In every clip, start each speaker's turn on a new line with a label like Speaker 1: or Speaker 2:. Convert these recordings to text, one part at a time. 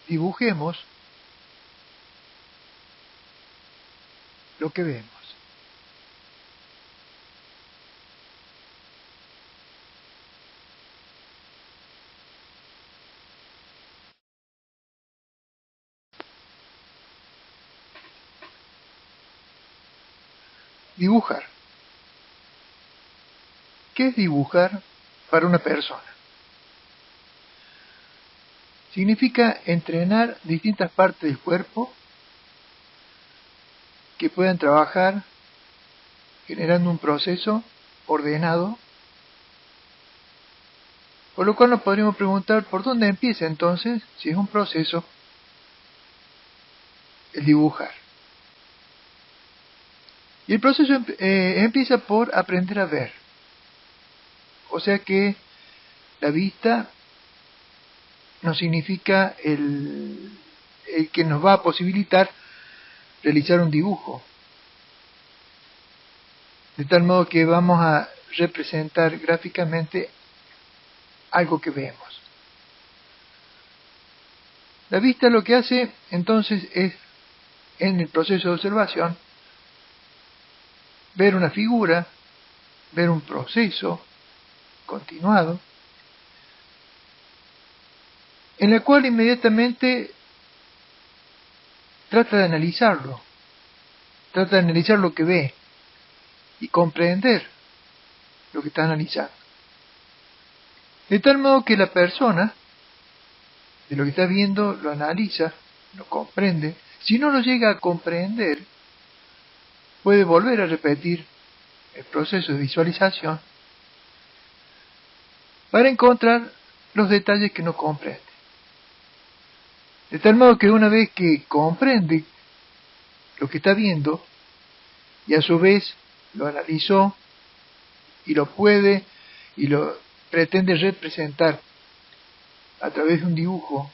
Speaker 1: dibujemos lo que vemos. Dibujar. ¿Qué es dibujar para una persona? Significa entrenar distintas partes del cuerpo que puedan trabajar generando un proceso ordenado, por lo cual nos podríamos preguntar por dónde empieza entonces, si es un proceso, el dibujar. Y el proceso empieza por aprender a ver. O sea que la vista no significa el que nos va a posibilitar realizar un dibujo. De tal modo que vamos a representar gráficamente algo que vemos. La vista lo que hace entonces es, en el proceso de observación, ver una figura, ver un proceso continuado, en la cual inmediatamente trata de analizarlo, trata de analizar lo que ve y comprender lo que está analizando. De tal modo que la persona, de lo que está viendo, lo analiza, lo comprende. Si no lo llega a comprender, puede volver a repetir el proceso de visualización para encontrar los detalles que no comprende. De tal modo que una vez que comprende lo que está viendo y a su vez lo analizó y lo puede y lo pretende representar a través de un dibujo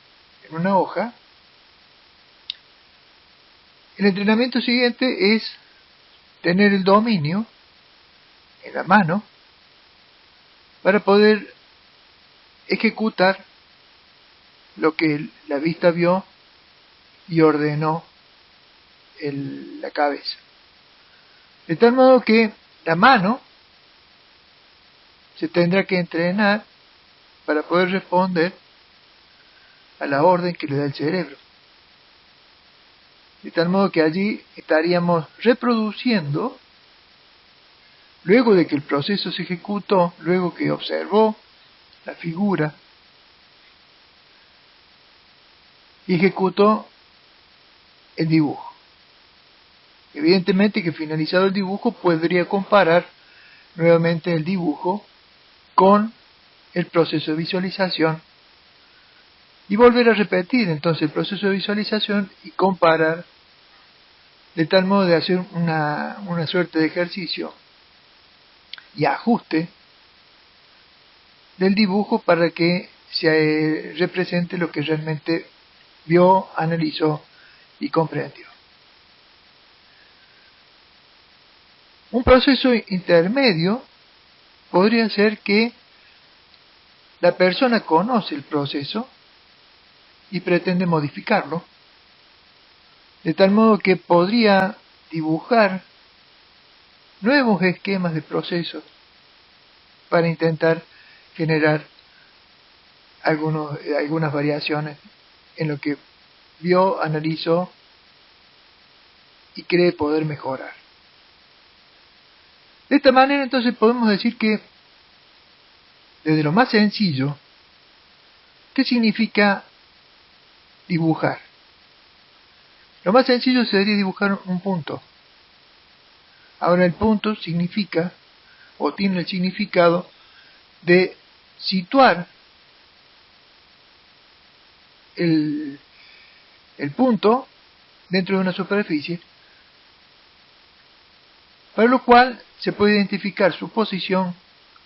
Speaker 1: en una hoja, el entrenamiento siguiente es tener el dominio en la mano para poder ejecutar lo que la vista vio y ordenó la cabeza. De tal modo que la mano se tendrá que entrenar para poder responder a la orden que le da el cerebro. De tal modo que allí estaríamos reproduciendo, luego de que el proceso se ejecutó, luego que observó la figura y ejecutó el dibujo. Evidentemente que finalizado el dibujo podría comparar nuevamente el dibujo con el proceso de visualización y volver a repetir entonces el proceso de visualización y comparar, de tal modo de hacer una suerte de ejercicio y ajuste del dibujo para que se represente lo que realmente vio, analizó y comprendió. Un proceso intermedio podría ser que la persona conoce el proceso y pretende modificarlo, de tal modo que podría dibujar nuevos esquemas de procesos para intentar generar algunas variaciones en lo que vio, analizó y cree poder mejorar. De esta manera entonces podemos decir que desde lo más sencillo, ¿qué significa dibujar? Lo más sencillo sería dibujar un punto. Ahora el punto significa, o tiene el significado de situar el punto dentro de una superficie, para lo cual se puede identificar su posición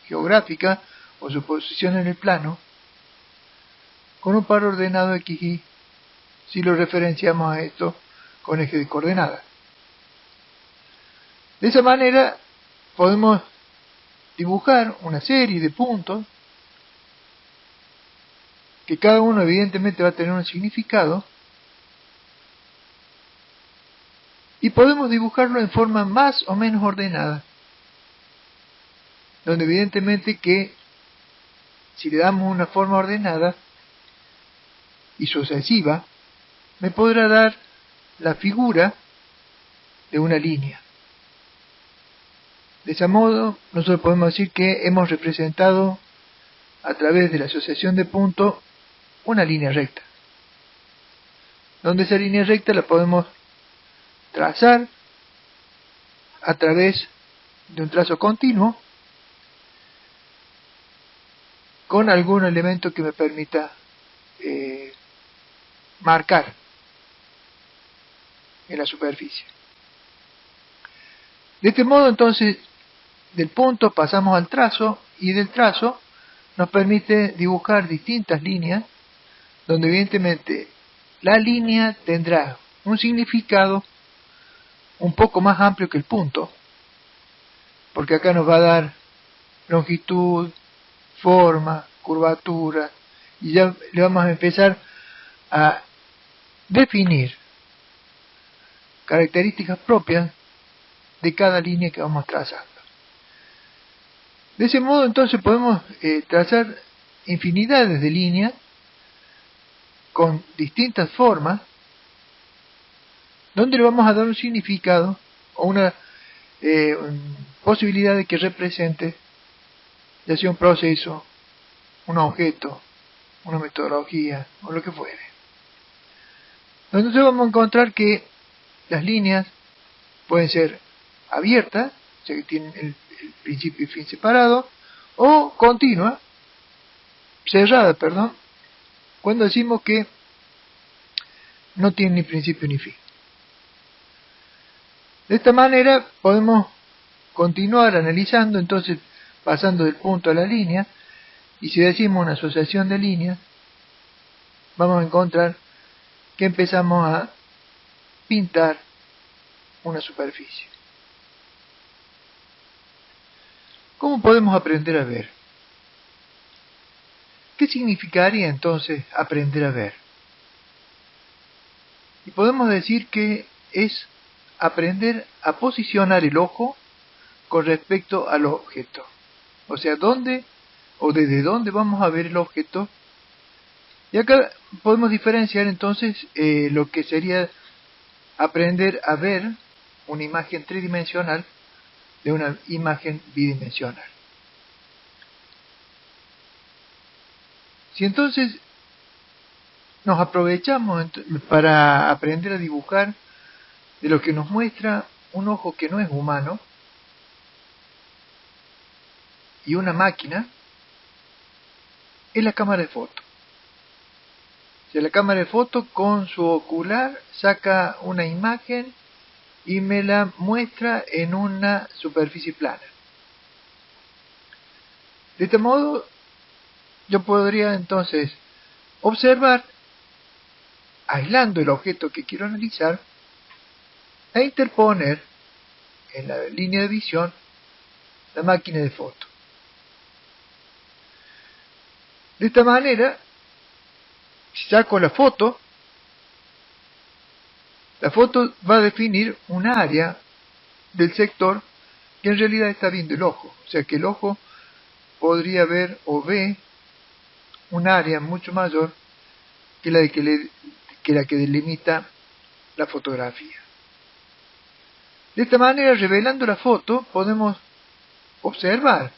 Speaker 1: geográfica o su posición en el plano con un par ordenado X, Y, si lo referenciamos a esto con eje de coordenadas. De esa manera podemos dibujar una serie de puntos que cada uno evidentemente va a tener un significado, y podemos dibujarlo en forma más o menos ordenada, donde evidentemente que si le damos una forma ordenada y sucesiva, me podrá dar la figura de una línea. De ese modo, nosotros podemos decir que hemos representado a través de la asociación de puntos una línea recta, donde esa línea recta la podemos trazar a través de un trazo continuo con algún elemento que me permita marcar en la superficie. De este modo, entonces, del punto pasamos al trazo, y del trazo nos permite dibujar distintas líneas, donde evidentemente la línea tendrá un significado un poco más amplio que el punto, porque acá nos va a dar longitud, forma, curvatura, y ya le vamos a empezar a definir características propias de cada línea que vamos trazando. De ese modo, entonces, podemos trazar infinidades de líneas con distintas formas, donde le vamos a dar un significado o una posibilidad de que represente ya sea un proceso, un objeto, una metodología o lo que fuere. Entonces vamos a encontrar que las líneas pueden ser abiertas, o sea que tienen el principio y fin separado, o continua, cerrada, perdón, cuando decimos que no tiene ni principio ni fin. De esta manera podemos continuar analizando, entonces pasando del punto a la línea, y si decimos una asociación de líneas, vamos a encontrar que empezamos a pintar una superficie. ¿Cómo podemos aprender a ver? ¿Qué significaría entonces aprender a ver? Y podemos decir que es aprender a posicionar el ojo con respecto al objeto. O sea, dónde o desde dónde vamos a ver el objeto. Y acá podemos diferenciar entonces lo que sería aprender a ver una imagen tridimensional de una imagen bidimensional. Si entonces nos aprovechamos para aprender a dibujar de lo que nos muestra un ojo que no es humano y una máquina, es la cámara de foto. O sea, la cámara de foto con su ocular saca una imagen y me la muestra en una superficie plana. De este modo, yo podría entonces observar, aislando el objeto que quiero analizar, e interponer en la línea de visión la máquina de foto. De esta manera, si saco la foto va a definir un área del sector que en realidad está viendo el ojo. O sea que el ojo podría ver o ve un área mucho mayor que la que delimita la fotografía. De esta manera, revelando la foto, podemos observar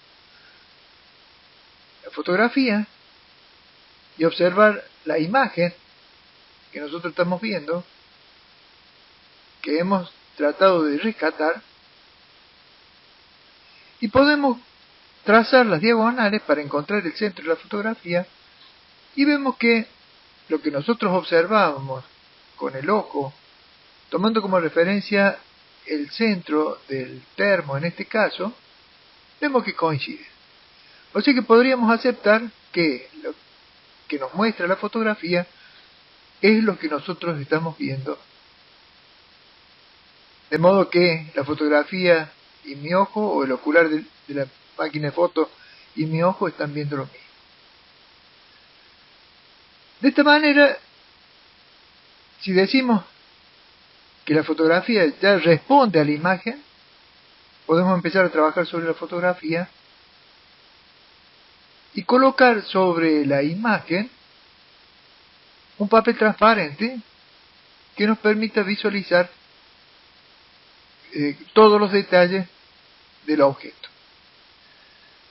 Speaker 1: la fotografía y observar la imagen que nosotros estamos viendo, que hemos tratado de rescatar, y podemos trazar las diagonales para encontrar el centro de la fotografía, y vemos que lo que nosotros observábamos con el ojo, tomando como referencia el centro del termo en este caso, vemos que coincide. O sea que podríamos aceptar que lo que nos muestra la fotografía es lo que nosotros estamos viendo. De modo que la fotografía y mi ojo, o el ocular de la máquina de foto y mi ojo, están viendo lo mismo. De esta manera, si decimos que la fotografía ya responde a la imagen, podemos empezar a trabajar sobre la fotografía y colocar sobre la imagen un papel transparente que nos permita visualizar todos los detalles del objeto.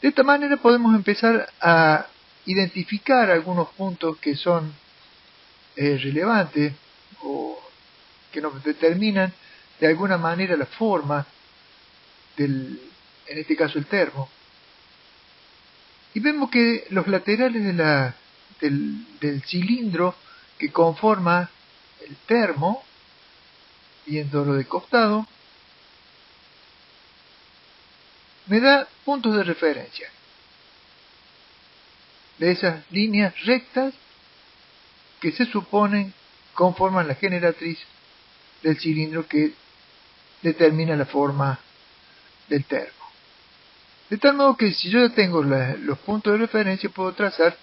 Speaker 1: De esta manera podemos empezar a identificar algunos puntos que son relevantes o que nos determinan de alguna manera la forma en este caso el termo. Y vemos que los laterales del cilindro que conforma el termo, viéndolo de costado, me da puntos de referencia de esas líneas rectas que se suponen conforman la generatriz del cilindro que determina la forma del termo. De tal modo que si yo ya tengo los puntos de referencia, puedo trazar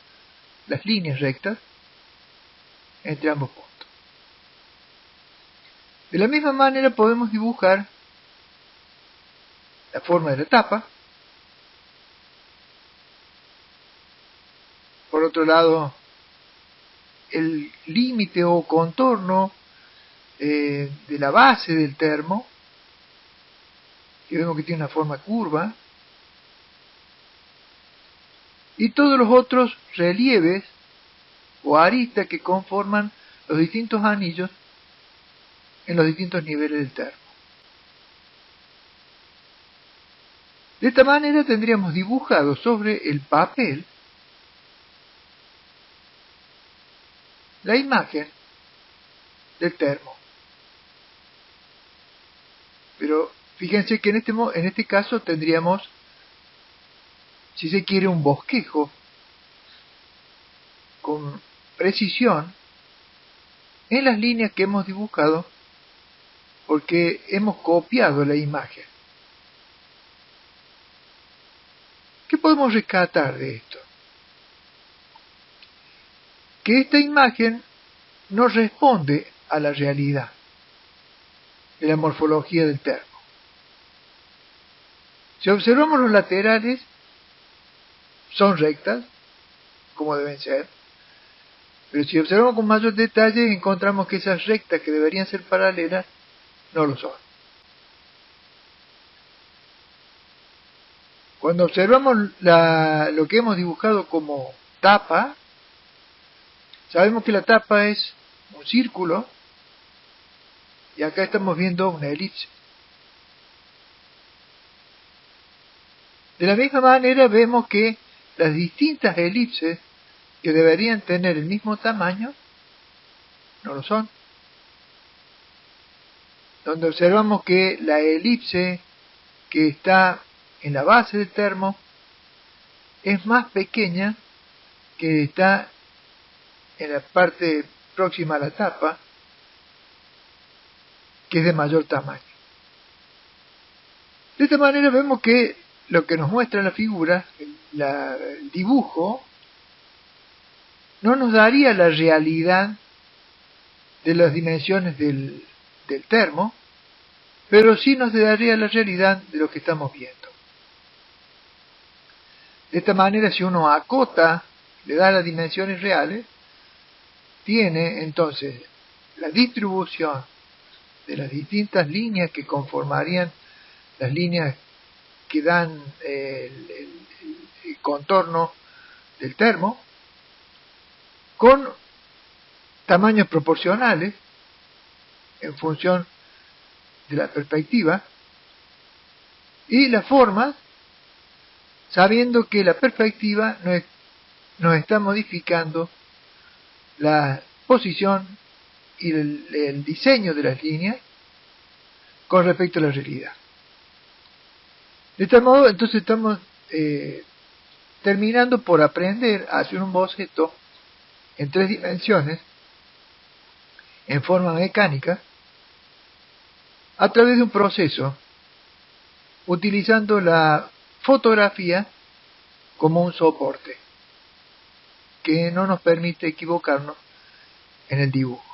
Speaker 1: las líneas rectas entre ambos puntos. De la misma manera podemos dibujar la forma de la tapa. Por otro lado, el límite o contorno de la base del termo, que vemos que tiene una forma curva, y todos los otros relieves o aristas que conforman los distintos anillos en los distintos niveles del termo. De esta manera tendríamos dibujado sobre el papel la imagen del termo. Pero fíjense que en este caso tendríamos, si se quiere, un bosquejo con precisión en las líneas que hemos dibujado porque hemos copiado la imagen. ¿Qué podemos rescatar de esto? Que esta imagen no responde a la realidad de la morfología del termo. Si observamos los laterales, son rectas, como deben ser, pero si observamos con mayor detalle, encontramos que esas rectas que deberían ser paralelas, no lo son. Cuando observamos lo que hemos dibujado como tapa, sabemos que la tapa es un círculo, y acá estamos viendo una elipse. De la misma manera vemos que las distintas elipses que deberían tener el mismo tamaño, no lo son. Donde observamos que la elipse que está en la base del termo es más pequeña que está en la parte próxima a la tapa, que es de mayor tamaño. De esta manera vemos que lo que nos muestra la figura, el dibujo, no nos daría la realidad de las dimensiones del termo, pero sí nos daría la realidad de lo que estamos viendo. De esta manera, si uno acota, le da las dimensiones reales, tiene entonces la distribución de las distintas líneas que conformarían las líneas que dan el contorno del termo, con tamaños proporcionales en función de la perspectiva, y las formas, sabiendo que la perspectiva nos está modificando la posición y el diseño de las líneas con respecto a la realidad. De tal modo, entonces estamos terminando por aprender a hacer un boceto en 3 dimensiones, en forma mecánica, a través de un proceso, utilizando la fotografía como un soporte. que no nos permite equivocarnos en el dibujo.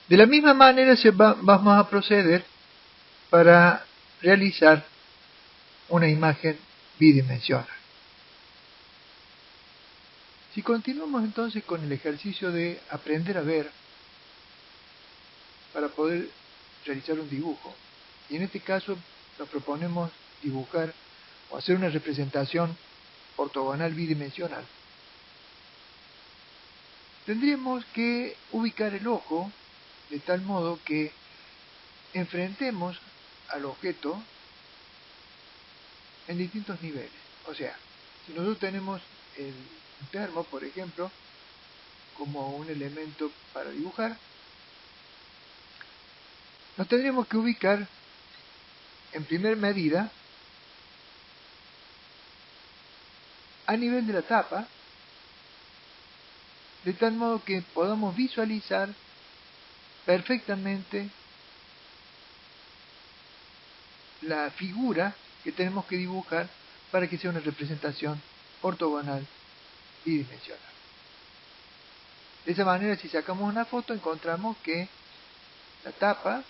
Speaker 1: De la misma manera vamos a proceder para realizar una imagen bidimensional. Si continuamos entonces con el ejercicio de aprender a ver para poder realizar un dibujo, y en este caso nos proponemos dibujar o hacer una representación ortogonal bidimensional, tendríamos que ubicar el ojo de tal modo que enfrentemos al objeto en distintos niveles. O sea, si nosotros tenemos un termo, por ejemplo, como un elemento para dibujar, nos tendríamos que ubicar en primer medida a nivel de la tapa, de tal modo que podamos visualizar perfectamente la figura que tenemos que dibujar para que sea una representación ortogonal bidimensional. De esa manera, si sacamos una foto, encontramos que la tapa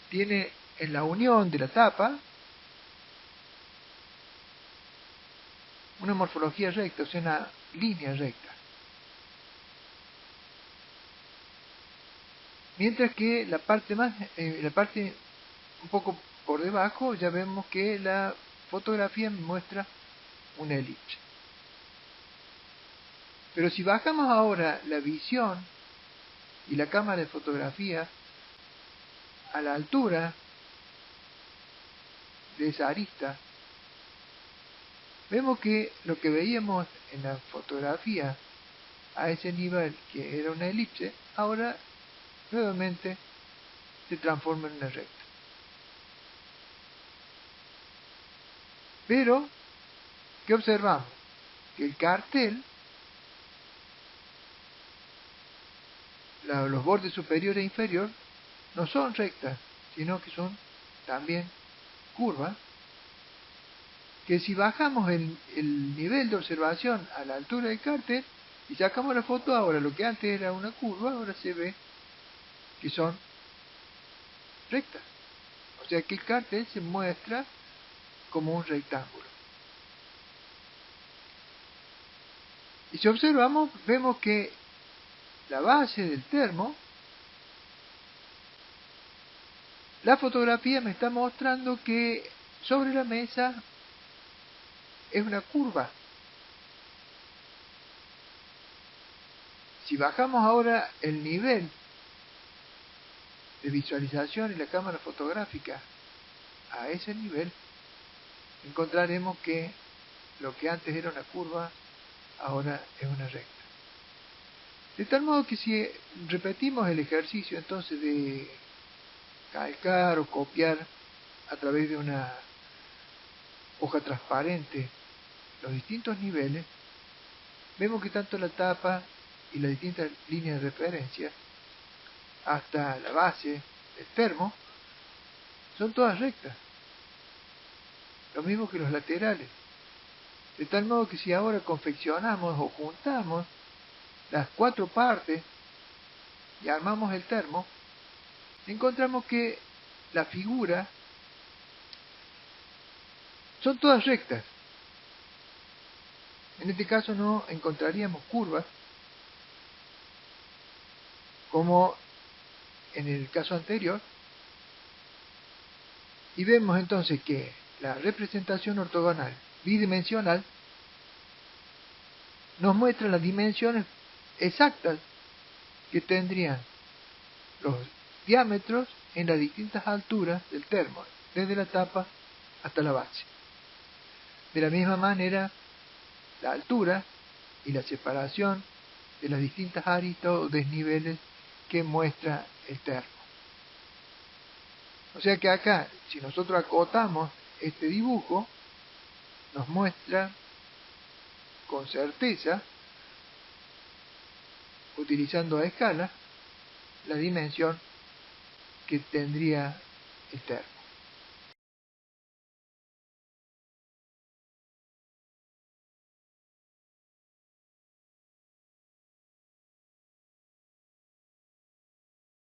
Speaker 1: tiene en la unión de la tapa una morfología recta, o sea, una línea recta. Mientras que la parte un poco por debajo, ya vemos que la fotografía muestra una elipse. Pero si bajamos ahora la visión y la cámara de fotografía a la altura de esa arista, vemos que lo que veíamos en la fotografía a ese nivel, que era una elipse, ahora nuevamente se transforma en una recta. Pero, ¿qué observamos? Que el cartel, los bordes superior e inferior, no son rectas, sino que son también curvas, que si bajamos el nivel de observación a la altura del cartel y sacamos la foto, ahora lo que antes era una curva, ahora se ve que son rectas. O sea que el cartel se muestra como un rectángulo. Y si observamos, vemos que la base del termo, la fotografía me está mostrando que sobre la mesa es una curva. Si bajamos ahora el nivel de visualización en la cámara fotográfica a ese nivel, encontraremos que lo que antes era una curva, ahora es una recta. De tal modo que si repetimos el ejercicio entonces de calcar o copiar a través de una hoja transparente los distintos niveles, vemos que tanto la tapa y las distintas líneas de referencia hasta la base del termo son todas rectas, lo mismo que los laterales. De tal modo que si ahora confeccionamos o juntamos las cuatro partes y armamos el termo, encontramos que la figura son todas rectas. En este caso no encontraríamos curvas como en el caso anterior, y vemos entonces que la representación ortogonal bidimensional nos muestra las dimensiones exactas que tendrían los diámetros en las distintas alturas del termo, desde la tapa hasta la base. De la misma manera, la altura y la separación de las distintas aristas o desniveles que muestra el termo. O sea que acá, si nosotros acotamos este dibujo, nos muestra con certeza, utilizando a escala, la dimensión que tendría el termo.